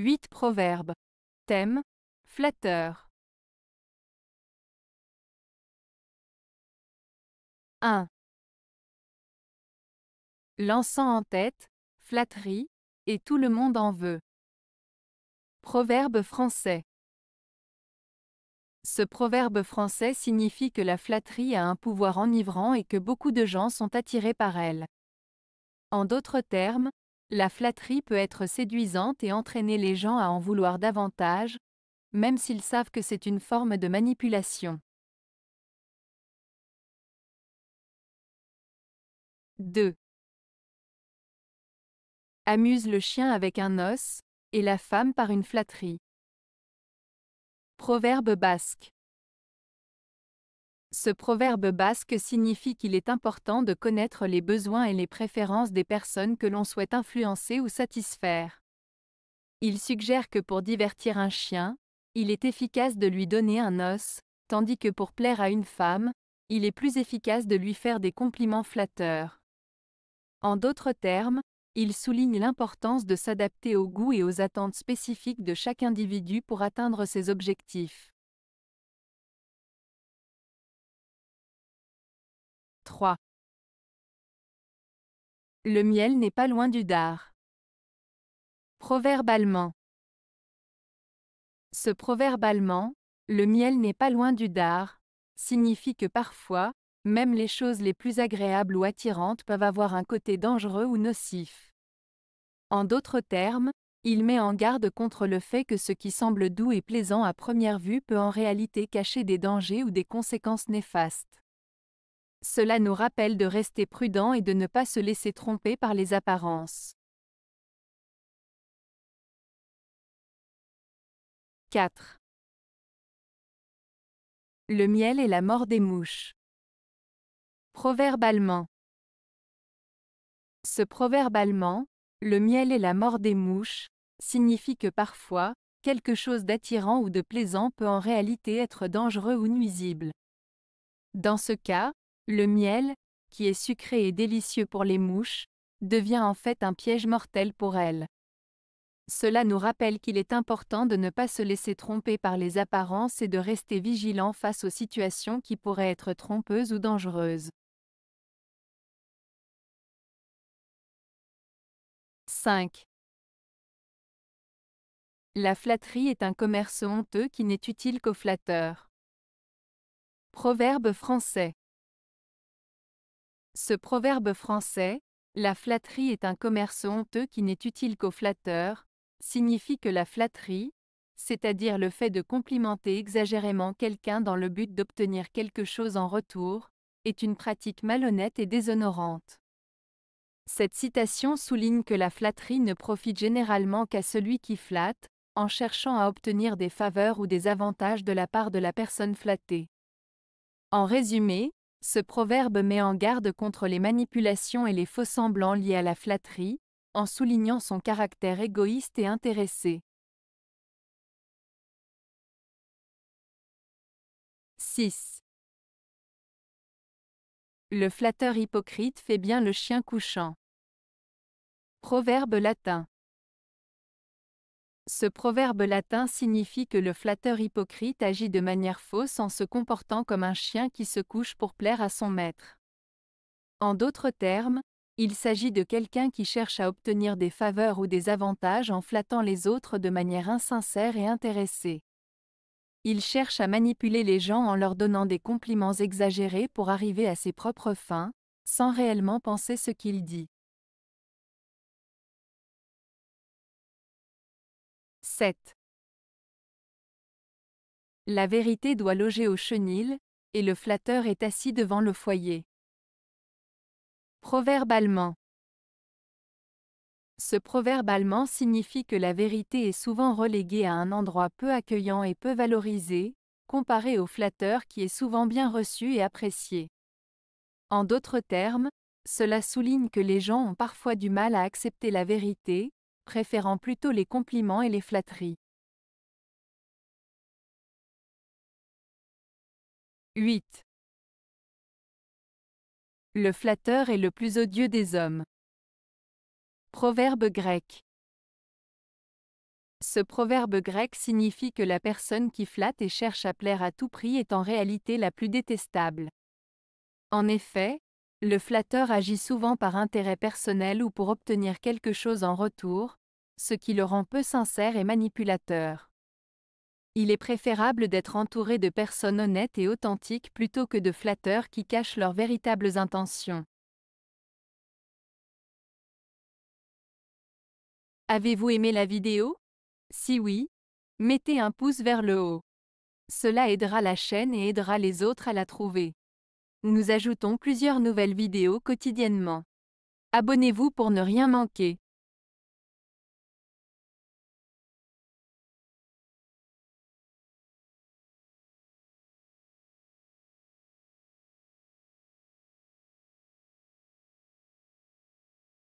8 proverbes. Thème: flatteur. 1. L'encens en tête, flatterie, et tout le monde en veut. Proverbe français. Ce proverbe français signifie que la flatterie a un pouvoir enivrant et que beaucoup de gens sont attirés par elle. En d'autres termes, la flatterie peut être séduisante et entraîner les gens à en vouloir davantage, même s'ils savent que c'est une forme de manipulation. 2. Amuse le chien avec un os, et la femme par une flatterie. Proverbe basque. Ce proverbe basque signifie qu'il est important de connaître les besoins et les préférences des personnes que l'on souhaite influencer ou satisfaire. Il suggère que pour divertir un chien, il est efficace de lui donner un os, tandis que pour plaire à une femme, il est plus efficace de lui faire des compliments flatteurs. En d'autres termes, il souligne l'importance de s'adapter aux goûts et aux attentes spécifiques de chaque individu pour atteindre ses objectifs. 3. Le miel n'est pas loin du dard. Proverbe allemand. Ce proverbe allemand, le miel n'est pas loin du dard, signifie que parfois, même les choses les plus agréables ou attirantes peuvent avoir un côté dangereux ou nocif. En d'autres termes, il met en garde contre le fait que ce qui semble doux et plaisant à première vue peut en réalité cacher des dangers ou des conséquences néfastes. Cela nous rappelle de rester prudent et de ne pas se laisser tromper par les apparences. 4. Le miel est la mort des mouches. Proverbe allemand. Ce proverbe allemand, le miel est la mort des mouches, signifie que parfois, quelque chose d'attirant ou de plaisant peut en réalité être dangereux ou nuisible. Dans ce cas, le miel, qui est sucré et délicieux pour les mouches, devient en fait un piège mortel pour elles. Cela nous rappelle qu'il est important de ne pas se laisser tromper par les apparences et de rester vigilant face aux situations qui pourraient être trompeuses ou dangereuses. 5. La flatterie est un commerce honteux qui n'est utile qu'aux flatteurs. Proverbe français. Ce proverbe français, la flatterie est un commerce honteux qui n'est utile qu'aux flatteurs, signifie que la flatterie, c'est-à-dire le fait de complimenter exagérément quelqu'un dans le but d'obtenir quelque chose en retour, est une pratique malhonnête et déshonorante. Cette citation souligne que la flatterie ne profite généralement qu'à celui qui flatte, en cherchant à obtenir des faveurs ou des avantages de la part de la personne flattée. En résumé, ce proverbe met en garde contre les manipulations et les faux-semblants liés à la flatterie, en soulignant son caractère égoïste et intéressé. 6. Le flatteur hypocrite fait bien le chien couchant. Proverbe latin. Ce proverbe latin signifie que le flatteur hypocrite agit de manière fausse en se comportant comme un chien qui se couche pour plaire à son maître. En d'autres termes, il s'agit de quelqu'un qui cherche à obtenir des faveurs ou des avantages en flattant les autres de manière insincère et intéressée. Il cherche à manipuler les gens en leur donnant des compliments exagérés pour arriver à ses propres fins, sans réellement penser ce qu'il dit. 7. La vérité doit loger au chenil, et le flatteur est assis devant le foyer. Proverbe allemand. Ce proverbe allemand signifie que la vérité est souvent reléguée à un endroit peu accueillant et peu valorisé, comparé au flatteur qui est souvent bien reçu et apprécié. En d'autres termes, cela souligne que les gens ont parfois du mal à accepter la vérité, préférant plutôt les compliments et les flatteries. 8. Le flatteur est le plus odieux des hommes. Proverbe grec. Ce proverbe grec signifie que la personne qui flatte et cherche à plaire à tout prix est en réalité la plus détestable. En effet, le flatteur agit souvent par intérêt personnel ou pour obtenir quelque chose en retour, ce qui le rend peu sincère et manipulateur. Il est préférable d'être entouré de personnes honnêtes et authentiques plutôt que de flatteurs qui cachent leurs véritables intentions. Avez-vous aimé la vidéo? Si oui, mettez un pouce vers le haut. Cela aidera la chaîne et aidera les autres à la trouver. Nous ajoutons plusieurs nouvelles vidéos quotidiennement. Abonnez-vous pour ne rien manquer.